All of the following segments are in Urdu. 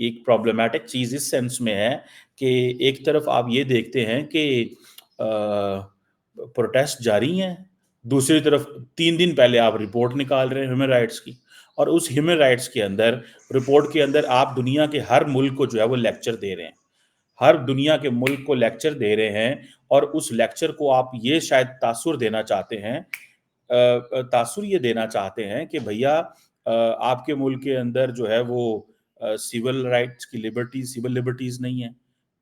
ایک پرابلمٹک چیز اس سینس میں ہے کہ ایک طرف آپ یہ دیکھتے ہیں کہ پروٹیسٹ جاری ہیں، دوسری طرف 3 دن پہلے آپ رپورٹ نکال رہے ہیں ہیومن رائٹس کی، اور اس ہیومن رائٹس کے اندر رپورٹ کے اندر آپ دنیا کے ہر ملک کو جو ہے وہ لیکچر دے رہے ہیں، ہر دنیا کے ملک کو لیکچر دے رہے ہیں، اور اس لیکچر کو آپ یہ شاید تاثر دینا چاہتے ہیں، تاثر یہ دینا چاہتے ہیں کہ بھیا آپ کے ملک کے اندر جو ہے وہ سول رائٹس کی سول لبرٹیز نہیں ہیں،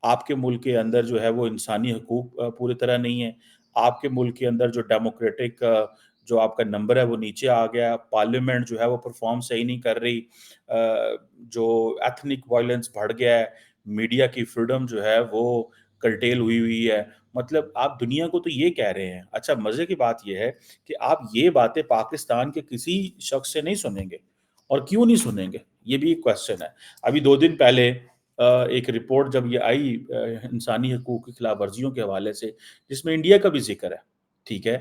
آپ کے ملک کے اندر جو ہے وہ انسانی حقوق پوری طرح نہیں ہیں، آپ کے ملک کے اندر جو ڈیموکریٹک جو آپ کا نمبر ہے وہ نیچے آ گیا، پارلیمنٹ جو ہے وہ پرفارم صحیح نہیں کر رہی، جو ایتھنک وائلنس بڑھ گیا ہے، میڈیا کی فریڈم جو ہے وہ کرٹیل ہوئی ہے، مطلب آپ دنیا کو تو یہ کہہ رہے ہیں۔ اچھا مزے کی بات یہ ہے کہ آپ یہ باتیں پاکستان کے کسی شخص سے نہیں سنیں گے، اور کیوں نہیں سنیں گے یہ بھی ایک کوشچن ہے۔ ابھی 2 دن پہلے ایک رپورٹ جب یہ آئی انسانی حقوق کی خلاف ورزیوں کے حوالے سے، جس میں انڈیا کا بھی ذکر ہے، ٹھیک ہے،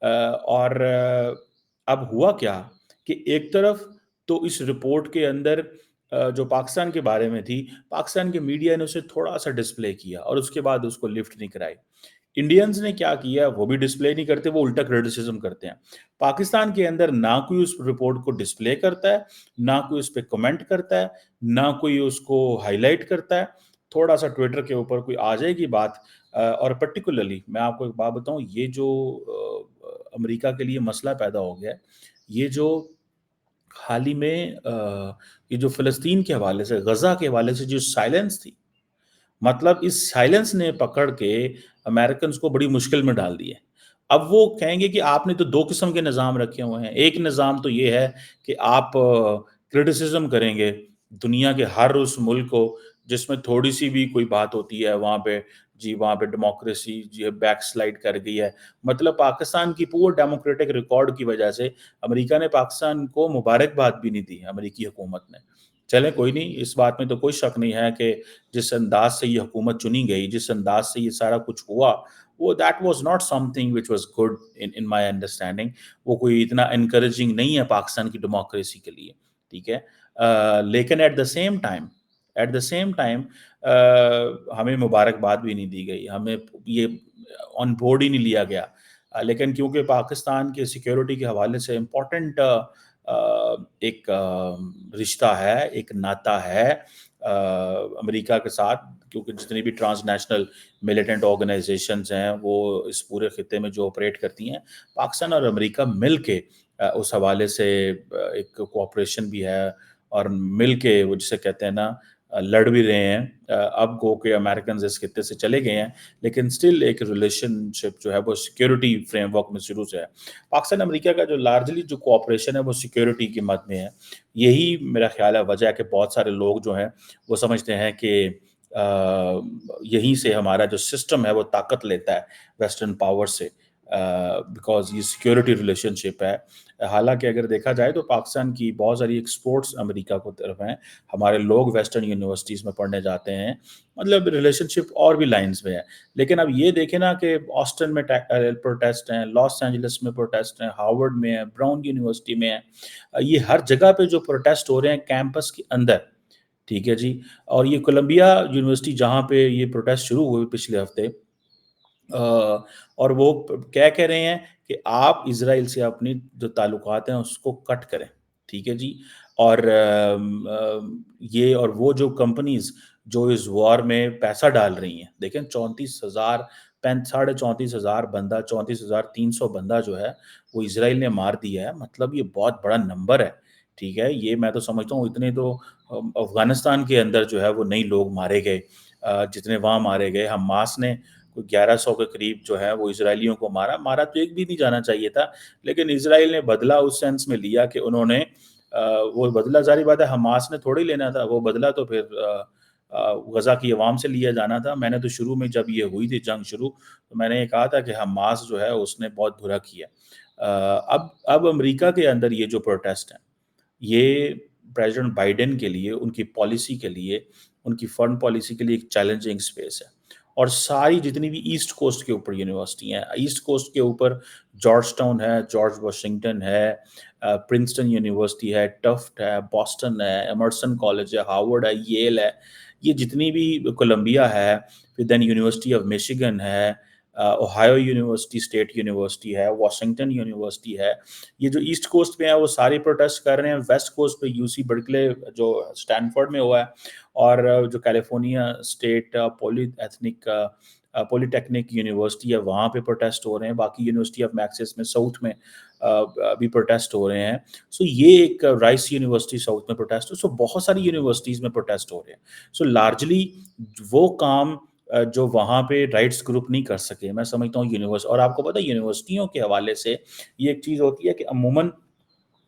اور اب ہوا کیا کہ ایک طرف تو اس رپورٹ کے اندر جو پاکستان کے بارے میں تھی، پاکستان کے میڈیا نے اسے تھوڑا سا ڈسپلے کیا اور اس کے بعد اس کو لفٹ نہیں کرائی۔ انڈینز نے کیا کیا، وہ بھی ڈسپلے نہیں کرتے، وہ الٹا کریٹیسزم کرتے ہیں۔ پاکستان کے اندر نہ کوئی اس رپورٹ کو ڈسپلے کرتا ہے، نہ کوئی اس پہ کمنٹ کرتا ہے، نہ کوئی اس کو ہائی لائٹ کرتا ہے۔ تھوڑا سا ٹویٹر کے اوپر کوئی آ جائے گی بات، اور پرٹیکولرلی میں آپ کو ایک بات بتاؤں، یہ جو امریکہ کے لیے مسئلہ پیدا ہو گیا ہے، یہ جو حال ہی میں یہ جو فلسطین کے حوالے سے، غزہ کے حوالے سے جو سائلنس تھی، مطلب اس سائلنس نے پکڑ کے امریکنز کو بڑی مشکل میں ڈال دی ہے۔ اب وہ کہیں گے کہ آپ نے تو 2 قسم کے نظام رکھے ہوئے ہیں، ایک نظام تو یہ ہے کہ آپ کرٹیسزم کریں گے دنیا کے ہر اس ملک کو جس میں تھوڑی سی بھی کوئی بات ہوتی ہے، وہاں پہ ڈیموکریسی جی بیک سلائڈ کر گئی ہے۔ مطلب پاکستان کی پور ڈیموکریٹک ریکارڈ کی وجہ سے امریکہ نے پاکستان کو مبارکباد بھی نہیں دی، امریکی حکومت نے۔ چلیں کوئی نہیں، اس بات میں تو کوئی شک نہیں ہے کہ جس انداز سے یہ حکومت چنی گئی، جس انداز سے یہ سارا کچھ ہوا، وہ that was not some thing which was good in my understanding. وہ کوئی اتنا انکریجنگ نہیں ہے پاکستان کی ڈیموکریسی کے لیے، ٹھیک ہے۔ لیکن ایٹ دا سیم ٹائم ہمیں مبارکباد بھی نہیں دی گئی، ہمیں یہ آن بورڈ ہی نہیں لیا گیا۔ لیکن کیونکہ پاکستان کے سیکیورٹی کے حوالے سے امپورٹنٹ ایک رشتہ ہے، ایک ناطہ ہے امریکہ کے ساتھ، کیونکہ جتنی بھی ٹرانس نیشنل ملیٹنٹ آرگنائزیشنز ہیں وہ اس پورے خطے میں جو آپریٹ کرتی ہیں، پاکستان اور امریکہ مل کے اس حوالے سے ایک کوآپریشن بھی ہے، اور مل کے وہ جسے کہتے ہیں نا لڑ بھی رہے ہیں۔ اب گو کہ امریکنز اس خطے سے چلے گئے ہیں، لیکن سٹل ایک ریلیشن شپ جو ہے وہ سیکیورٹی فریم ورک میں شروع سے ہے۔ پاکستان امریکہ کا جو لارجلی جو کوآپریشن ہے وہ سیکیورٹی کی مد میں ہے۔ یہی میرا خیال ہے وجہ ہے کہ بہت سارے لوگ جو ہیں وہ سمجھتے ہیں کہ یہیں سے ہمارا جو سسٹم ہے وہ طاقت لیتا ہے ویسٹرن پاور سے، بیکاز یہ سیکیورٹی ریلیشن شپ ہے۔ حالانکہ اگر دیکھا جائے تو پاکستان کی بہت ساری ایکسپورٹس امریکہ کو طرف ہیں، ہمارے لوگ ویسٹرن یونیورسٹیز میں پڑھنے جاتے ہیں، مطلب ریلیشن شپ اور بھی لائنز میں ہے۔ لیکن اب یہ دیکھیں نا کہ آسٹن میں پروٹیسٹ ہیں، لاس اینجلس میں پروٹیسٹ ہیں، ہارورڈ میں ہے، براؤن یونیورسٹی میں ہے، یہ ہر جگہ پہ جو پروٹیسٹ ہو رہے ہیں کیمپس کے اندر، ٹھیک ہے جی۔ اور یہ کولمبیا یونیورسٹی جہاں پہ یہ پروٹیسٹ شروع ہوئے پچھلے ہفتے، اور وہ کہہ رہے ہیں کہ آپ اسرائیل سے اپنی جو تعلقات ہیں اس کو کٹ کریں، ٹھیک ہے جی۔ اور یہ اور وہ جو کمپنیز جو اس وار میں پیسہ ڈال رہی ہیں، دیکھیں 34,000 بندہ، 34,300 بندہ جو ہے وہ اسرائیل نے مار دیا ہے، مطلب یہ بہت بڑا نمبر ہے، ٹھیک ہے۔ یہ میں تو سمجھتا ہوں اتنے تو افغانستان کے اندر جو ہے وہ نہیں لوگ مارے گئے جتنے وہاں مارے گئے۔ حماس نے کوئی 1100 کے قریب جو ہے وہ اسرائیلیوں کو مارا تو ایک بھی نہیں جانا چاہیے تھا، لیکن اسرائیل نے بدلہ اس سینس میں لیا کہ انہوں نے وہ بدلہ، ظاہری بات ہے حماس نے تھوڑی لینا تھا وہ بدلہ، تو پھر غزہ کی عوام سے لیا جانا تھا۔ میں نے تو شروع میں جب یہ ہوئی تھی جنگ شروع، تو میں نے یہ کہا تھا کہ حماس جو ہے اس نے بہت برا کیا۔ اب امریکہ کے اندر یہ جو پروٹیسٹ ہیں، یہ پریزیڈنٹ بائیڈن کے لیے، ان کی پالیسی کے لیے، ان کی فارن پالیسی کے لیے ایک چیلنجنگ سپیس ہے، اور ساری جتنی بھی ایسٹ کوسٹ کے اوپر یونیورسٹی ہیں، ایسٹ کوسٹ کے اوپر جارج ٹاؤن ہے، جارج واشنگٹن ہے، پرنسٹن یونیورسٹی ہے، ٹفٹ ہے، بoston ہے، ایمرسن کالج ہے، ہارورڈ ہے، ییل ہے، یہ جتنی بھی کولمبیا ہے، پھر دین یونیورسٹی آف میشیگن ہے، اوہایو یونیورسٹی اسٹیٹ یونیورسٹی ہے، واشنگٹن یونیورسٹی ہے، یہ جو ایسٹ کوسٹ پہ ہیں وہ سارے پروٹیسٹ کر رہے ہیں. ویسٹ کوسٹ پہ یو سی برکلے جو اسٹینفورڈ میں ہوا ہے، اور جو کیلیفورنیا اسٹیٹ پولی ٹیکنک یونیورسٹی ہے وہاں پہ پروٹیسٹ ہو رہے ہیں. باقی یونیورسٹی آف میکسس میں ساؤتھ میں بھی پروٹیسٹ ہو رہے ہیں. سو یہ ایک رائس یونیورسٹی ساؤتھ میں پروٹیسٹ ہو. سو بہت ساری یونیورسٹیز میں پروٹیسٹ ہو رہے ہیں. سو لارجلی وہ کام جو وہاں پہ رائٹس گروپ نہیں کر سکے، میں سمجھتا ہوں اور آپ کو پتہ ہے یونیورسٹیوں کے حوالے سے یہ ایک چیز ہوتی ہے کہ عموماً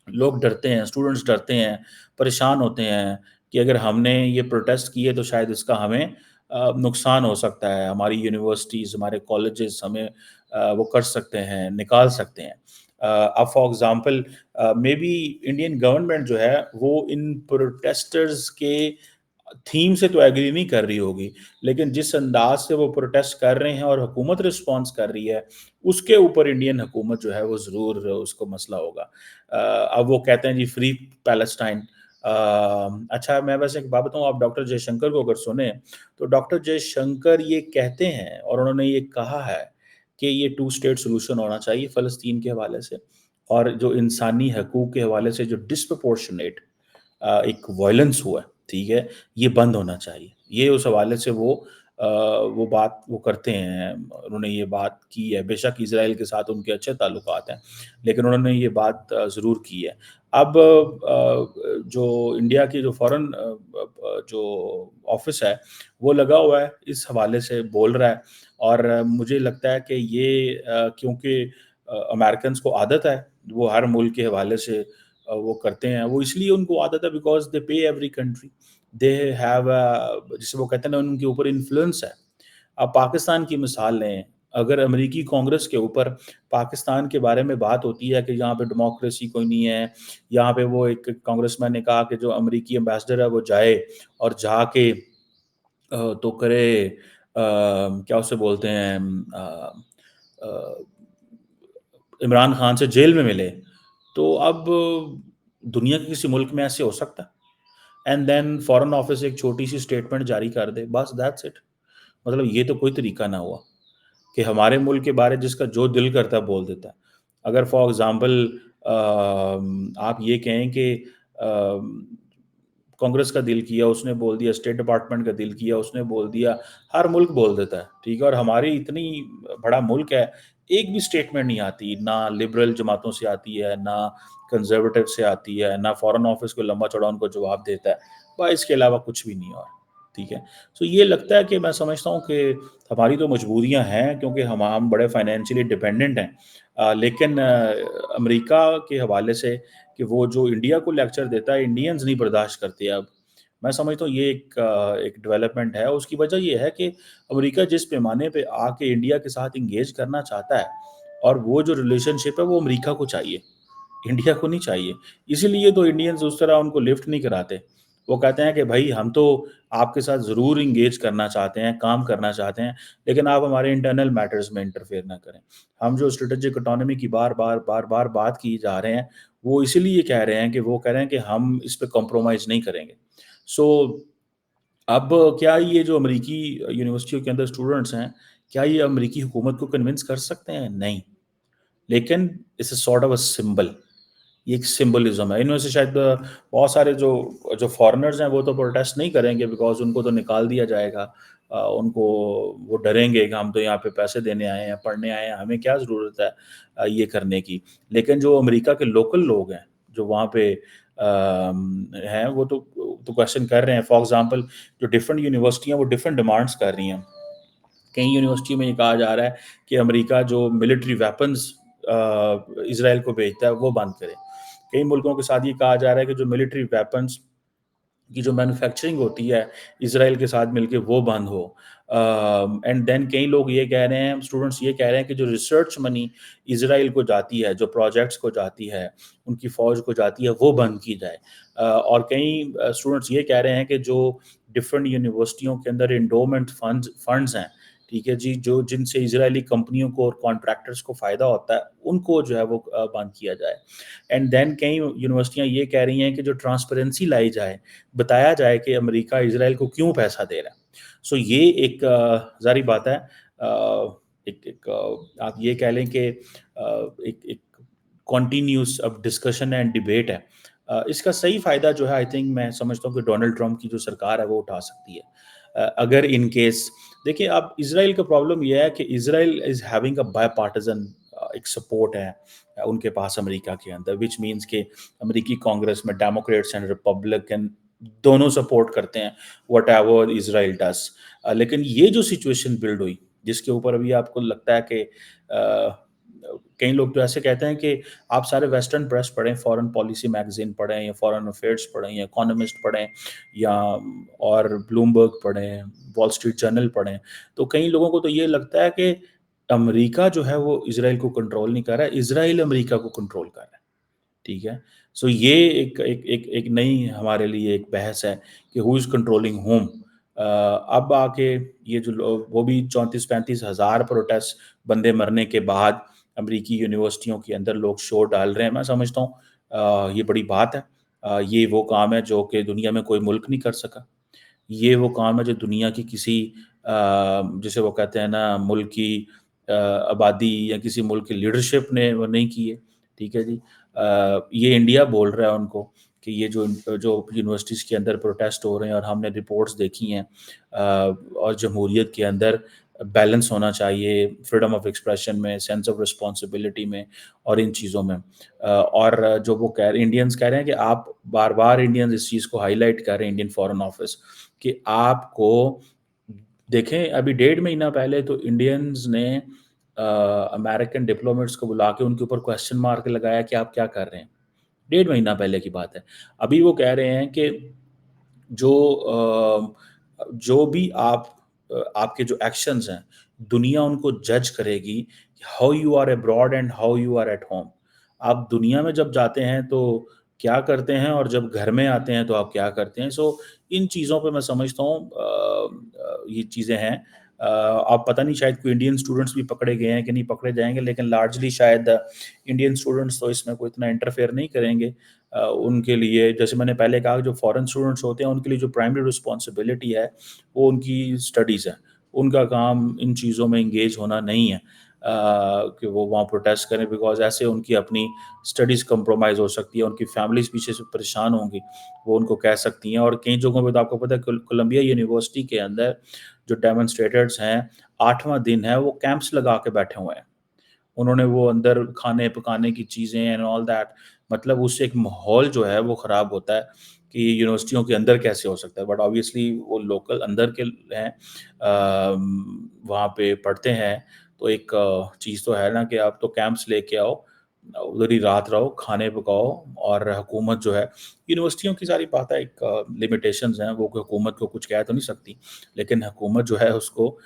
لوگ ڈرتے ہیں، اسٹوڈنٹس ڈرتے ہیں، پریشان ہوتے ہیں کہ اگر ہم نے یہ پروٹیسٹ کیے تو شاید اس کا ہمیں نقصان ہو سکتا ہے، ہماری یونیورسٹیز، ہمارے کالجز ہمیں وہ کر سکتے ہیں، نکال سکتے ہیں. اب for example maybe Indian government جو ہے وہ ان پروٹیسٹرز کے تھیم سے تو ایگری نہیں کر رہی ہوگی، لیکن جس انداز سے وہ پروٹیسٹ کر رہے ہیں اور حکومت رسپانس کر رہی ہے اس کے اوپر انڈین حکومت جو ہے وہ ضرور اس کو مسئلہ ہوگا. اب وہ کہتے ہیں جی فری پیلسٹائن. اچھا میں ویسے ایک بات بتاؤں، آپ ڈاکٹر جے شنکر کو اگر سنیں تو ڈاکٹر جے شنکر یہ کہتے ہیں اور انہوں نے یہ کہا ہے کہ یہ 2 اسٹیٹ سولوشن ہونا چاہیے فلسطین کے حوالے سے، اور جو انسانی حقوق کے حوالے سے جو ڈسپرپورشنیٹ ایک وائلنس ہوا ہے، ٹھیک ہے، یہ بند ہونا چاہیے. یہ اس حوالے سے وہ بات وہ کرتے ہیں. انہوں نے یہ بات کی ہے، بے شک اسرائیل کے ساتھ ان کے اچھے تعلقات ہیں، لیکن انہوں نے یہ بات ضرور کی ہے. اب جو انڈیا کی جو فورن جو آفس ہے وہ لگا ہوا ہے اس حوالے سے بول رہا ہے، اور مجھے لگتا ہے کہ یہ کیونکہ امریکنس کو عادت ہے، وہ ہر ملک کے حوالے سے وہ کرتے ہیں. وہ اس لیے ان کو عادت ہے because they pay every country, they have جسے وہ کہتے ہیں نا ان کے اوپر انفلوئنس ہے. اب پاکستان کی مثال لیں، اگر امریکی کانگریس کے اوپر پاکستان کے بارے میں بات ہوتی ہے کہ یہاں پہ ڈیموکریسی کوئی نہیں ہے، یہاں پہ وہ ایک کانگریس مین نے کہا کہ جو امریکی امبیسڈر ہے وہ جائے اور جا کے تو کرے کیا اسے بولتے ہیں عمران خان سے جیل میں ملے، تو اب دنیا کے کسی ملک میں ایسے ہو سکتا ہے؟ اینڈ دین فورن آفس ایک چھوٹی سی اسٹیٹمنٹ جاری کر دے، بس دیٹس اٹ. مطلب یہ تو کوئی طریقہ نہ ہوا کہ ہمارے ملک کے بارے جس کا جو دل کرتا ہے بول دیتا ہے. اگر فار ایگزامپل آپ یہ کہیں کہ کانگریس کا دل کیا اس نے بول دیا، اسٹیٹ ڈپارٹمنٹ کا دل کیا اس نے بول دیا، ہر ملک بول دیتا ہے، ٹھیک ہے. اور ہماری اتنی بڑا ملک ہے، ایک بھی اسٹیٹمنٹ نہیں آتی، نہ لبرل جماعتوں سے آتی ہے، نہ کنزرویٹو سے آتی ہے، نہ فورن آفس کو لمبا چوڑا ان کو جواب دیتا ہے، بس اس کے علاوہ کچھ بھی نہیں. اور ٹھیک ہے، سو یہ لگتا ہے کہ میں سمجھتا ہوں کہ ہماری تو مجبوریاں ہیں کیونکہ ہم بڑے فائنینشلی ڈپینڈنٹ ہیں. لیکن امریکہ کے حوالے سے کہ وہ جو انڈیا کو لیکچر دیتا ہے انڈینز نہیں برداشت کرتے. اب میں سمجھتا ہوں یہ ایک ڈیولپمنٹ ہے. اس کی وجہ یہ ہے کہ امریکہ جس پیمانے پہ آ کے انڈیا کے ساتھ انگیج کرنا چاہتا ہے، اور وہ جو ریلیشن شپ ہے وہ امریکہ کو چاہیے، انڈیا کو نہیں چاہیے. اسی لیے تو انڈینز اس طرح ان کو لفٹ نہیں کراتے. وہ کہتے ہیں کہ بھائی ہم تو آپ کے ساتھ ضرور انگیج کرنا چاہتے ہیں، کام کرنا چاہتے ہیں، لیکن آپ ہمارے انٹرنل میٹرز میں انٹرفیئر نہ کریں. ہم جو اسٹریٹجک اٹانومی کی بار بار بات کی جا رہے ہیں وہ اسی لیے کہہ رہے ہیں کہ وہ کہہ رہے ہیں کہ ہم اس پہ کمپرومائز نہیں کریں گے. سو اب کیا یہ جو امریکی یونیورسٹیوں کے اندر اسٹوڈنٹس ہیں، کیا یہ امریکی حکومت کو کنونس کر سکتے ہیں؟ نہیں. لیکن اس is sort of a symbol, یہ ایک سمبلزم ہے. ان میں سے شاید بہت سارے جو فارنرز ہیں وہ تو پروٹیسٹ نہیں کریں گے بیکاز ان کو تو نکال دیا جائے گا. ان کو وہ ڈریں گے کہ ہم تو یہاں پہ پیسے دینے آئے ہیں، پڑھنے آئے ہیں، ہمیں کیا ضرورت ہے یہ کرنے کی. لیکن جو امریکہ کے لوکل لوگ ہیں جو وہاں پہ ہیں وہ تو کوشچن کر رہے ہیں. فار ایگزامپل جو ڈفرینٹ یونیورسٹیاں وہ ڈفرینٹ ڈیمانڈس کر رہی ہیں. کئی یونیورسٹی میں یہ کہا جا رہا ہے کہ امریکہ جو ملٹری ویپنز اسرائیل کو بھیجتا ہے وہ بند کرے. کئی ملکوں کے ساتھ یہ کہا جا رہا ہے کہ جو ملٹری ویپنز کی جو مینوفیکچرنگ ہوتی ہے اسرائیل کے ساتھ مل کے وہ بند ہو. اینڈ دین کئی لوگ یہ کہہ رہے ہیں، اسٹوڈنٹس یہ کہہ رہے ہیں کہ جو ریسرچ منی اسرائیل کو جاتی ہے، جو پروجیکٹس کو جاتی ہے، ان کی فوج کو جاتی ہے، وہ بند کی جائے. اور کئی اسٹوڈنٹس یہ کہہ رہے ہیں کہ جو ڈفرینٹ یونیورسٹیوں کے اندر انڈومنٹ فنڈز ہیں ٹھیک ہے جی، جو جن سے اسرائیلی کمپنیوں کو اور کانٹریکٹرز کو فائدہ ہوتا ہے ان کو جو ہے وہ بند کیا جائے. اینڈ دین کئی یونیورسٹیاں یہ کہہ رہی ہیں کہ جو ٹرانسپیرنسی لائی جائے، بتایا جائے کہ امریکہ اسرائیل کو کیوں پیسہ دے رہا ہے. سو یہ ایک ظاہری بات ہے، ایک آپ یہ کہہ لیں کہ ایک کنٹینیوس اب ڈسکشن اینڈ ڈبیٹ ہے. اس کا صحیح فائدہ جو ہے آئی تھنک میں سمجھتا ہوں کہ ڈونلڈ ٹرمپ کی جو سرکار ہے وہ اٹھا سکتی ہے. اگر ان کیس دیکھیں اب اسرائیل کا پرابلم یہ ہے کہ Israel is having a bipartisan ایک سپورٹ ہے ان کے پاس امریکہ کے اندر، وچ مینس کہ امریکی کانگریس میں ڈیموکریٹس اینڈ ریپبلکن دونوں سپورٹ کرتے ہیں وٹ ایور اسرائیل ڈز. لیکن یہ جو سچویشن بلڈ ہوئی جس کے اوپر ابھی آپ کو لگتا ہے کہ کئی لوگ تو ایسے کہتے ہیں کہ آپ سارے ویسٹرن پریس پڑھیں، فارن پالیسی میگزین پڑھیں یا فارن افیئرس پڑھیں یا اکانومسٹ پڑھیں یا اور بلومبرگ پڑھیں، وال اسٹریٹ جرنل پڑھیں، تو کئی لوگوں کو تو یہ لگتا ہے کہ امریکہ جو ہے وہ اسرائیل کو کنٹرول نہیں کر رہا ہے، اسرائیل امریکہ کو کنٹرول کر رہا ہے. ٹھیک ہے، سو یہ ایک نئی ہمارے لیے ایک بحث ہے کہ ہو از کنٹرولنگ ہوم. اب آ کے یہ جو وہ بھی 34-35 ہزار پروٹیسٹ بندے مرنے کے بعد امریکی یونیورسٹیوں کے اندر لوگ شور ڈال رہے ہیں. میں سمجھتا ہوں یہ بڑی بات ہے. یہ وہ کام ہے جو کہ دنیا میں کوئی ملک نہیں کر سکا. یہ وہ کام ہے جو دنیا کی کسی جسے وہ کہتے ہیں نا ملک کی آبادی یا کسی ملک کی لیڈرشپ نے وہ نہیں کی ہے. ٹھیک ہے جی، یہ انڈیا بول رہا ہے ان کو کہ یہ جو یونیورسٹیز کے اندر پروٹیسٹ ہو رہے ہیں اور ہم نے رپورٹس دیکھی ہیں اور جمہوریت کے اندر بیلنس ہونا چاہیے فریڈم آف ایکسپریشن میں، سینس آف رسپانسبلٹی میں اور ان چیزوں میں. اور جو وہ انڈینز کہہ رہے ہیں کہ آپ بار بار انڈینز اس چیز کو ہائی لائٹ کر رہے ہیں انڈین فارن آفس کہ آپ کو دیکھیں ابھی 1.5 مہینہ پہلے تو انڈینز نے امریکن ڈپلومیٹس کو بلا کے ان کے اوپر کوشچن مارک لگایا کہ آپ کیا کر رہے ہیں. 1.5 مہینہ پہلے کی بات ہے. ابھی وہ کہہ رہے ہیں کہ جو بھی آپ کے جو ایکشنز ہیں دنیا ان کو جج کرے گی how you are abroad and how you are at home. آپ دنیا میں جب جاتے ہیں تو کیا کرتے ہیں اور جب گھر میں آتے ہیں تو آپ کیا کرتے ہیں. سو ان چیزوں پہ میں سمجھتا ہوں یہ چیزیں ہیں. آپ پتہ نہیں شاید کوئی انڈین اسٹوڈنٹس بھی پکڑے گئے ہیں کہ نہیں پکڑے جائیں گے، لیکن لارجلی شاید انڈین اسٹوڈنٹس تو اس میں کوئی اتنا انٹرفیئر نہیں کریں گے. ان کے لیے جیسے میں نے پہلے کہا جو فارن اسٹوڈنٹس ہوتے ہیں ان کے لیے جو پرائمری رسپانسبلٹی ہے وہ ان کی اسٹڈیز ہے. ان کا کام ان چیزوں میں انگیج ہونا نہیں ہے کہ وہ وہاں پروٹیسٹ کریں، بیکاز ایسے ان کی اپنی اسٹڈیز کمپرومائز ہو سکتی ہے، ان کی فیملیز پیچھے سے پریشان ہوں گی، وہ ان کو کہہ سکتی ہیں. اور کئی جگہوں پہ تو آپ کو پتہ ہے کولمبیا یونیورسٹی کے اندر جو ڈیمونسٹریٹرز ہیں 8واں دن ہے وہ کیمپس لگا کے بیٹھے ہوئے ہیں. انہوں نے وہ اندر کھانے پکانے کی چیزیں اینڈ آل دیٹ، مطلب اس سے ایک ماحول جو ہے وہ خراب ہوتا ہے کہ یونیورسٹیوں کے اندر کیسے ہو سکتا ہے. بٹ آبویسلی وہ لوکل اندر کے ہیں، وہاں پہ پڑھتے ہیں، تو ایک چیز تو ہے نا کہ آپ تو کیمپس لے کے آؤ، ادھر ہی رات رہو، کھانے پکاؤ. اور حکومت جو ہے یونیورسٹیوں کی ساری بات ہے، ایک لمیٹیشنز ہیں، وہ حکومت کو کچھ کہہ تو نہیں سکتی، لیکن حکومت جو ہے اس کو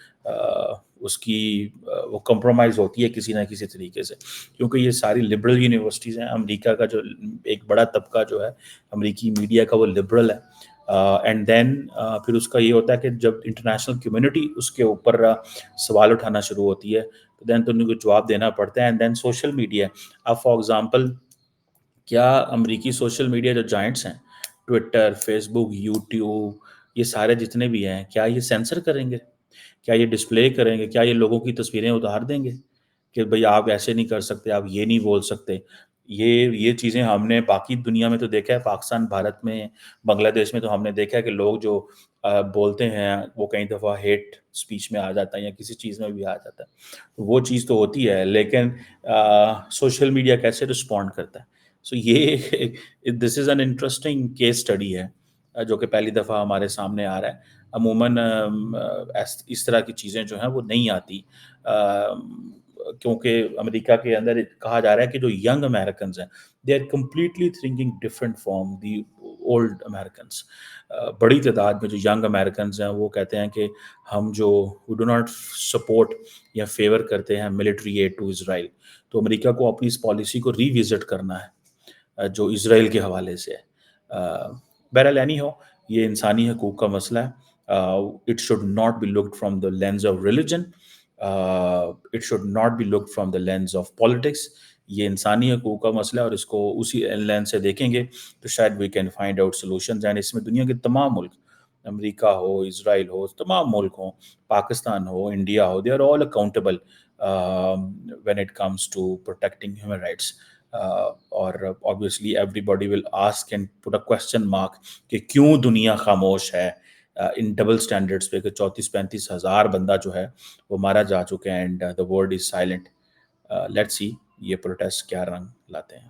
اس کی وہ کمپرومائز ہوتی ہے کسی نہ کسی طریقے سے، کیونکہ یہ ساری لبرل یونیورسٹیز ہیں. امریکہ کا جو ایک بڑا طبقہ جو ہے امریکی میڈیا کا وہ لبرل ہے. اینڈ دین پھر اس کا یہ ہوتا ہے کہ جب انٹرنیشنل کمیونٹی اس کے اوپر سوال اٹھانا شروع ہوتی ہے تو دین تو ان کو جواب دینا پڑتا ہے. اینڈ دین سوشل میڈیا، اب فار ایگزامپل کیا امریکی سوشل میڈیا جو جائنٹس ہیں ٹویٹر، فیس بک، یوٹیوب، یہ سارے جتنے بھی ہیں کیا یہ سینسر کریں گے؟ کیا یہ ڈسپلے کریں گے؟ کیا یہ لوگوں کی تصویریں اتار دیں گے کہ بھئی آپ ایسے نہیں کر سکتے، آپ یہ نہیں بول سکتے؟ یہ چیزیں ہم نے باقی دنیا میں تو دیکھا ہے، پاکستان، بھارت میں، بنگلہ دیش میں تو ہم نے دیکھا ہے کہ لوگ جو بولتے ہیں وہ کئی دفعہ ہیٹ سپیچ میں آ جاتا ہے یا کسی چیز میں بھی آ جاتا ہے. وہ چیز تو ہوتی ہے، لیکن سوشل میڈیا کیسے رسپونڈ کرتا ہے. سو یہ this is an interesting case study ہے جو کہ پہلی دفعہ ہمارے سامنے آ رہا ہے. عموماً اس طرح کی چیزیں جو ہیں وہ نہیں آتی، کیونکہ امریکہ کے اندر کہا جا رہا ہے کہ جو ینگ امیریکنز ہیں they are completely thinking different from the old Americans. بڑی تعداد میں جو ینگ امیریکنز ہیں وہ کہتے ہیں کہ ہم جو وی ڈو ناٹ سپورٹ یا فیور کرتے ہیں ملٹری ایڈ ٹو اسرائیل. تو امریکہ کو اپنی اس پالیسی کو ری وزٹ کرنا ہے جو اسرائیل کے حوالے سے ہے. بہرحال اینی ہو، یہ انسانی حقوق کا مسئلہ ہے It should not be looked from the lens of religion. It should not be looked from the lens of politics. یہ انسانی حقوق کا مسئلہ ہے اور اس کو اسی لینس سے دیکھیں گے تو شاید we can find out solutions. And اس میں دنیا کے تمام ملک, امریکہ ہو, اسرائیل ہو, تمام ملک ہوں, پاکستان ہو, انڈیا ہو, they are all accountable when it comes to protecting human rights. اور obviously everybody will ask and put a question mark کہ کیوں دنیا خاموش ہے ان ڈبل سٹینڈرڈس پہ کہ 34-35 ہزار بندہ جو ہے وہ مارا جا چکے ہیں and the world is silent. Let's see یہ پروٹیسٹ کیا رنگ لاتے ہیں.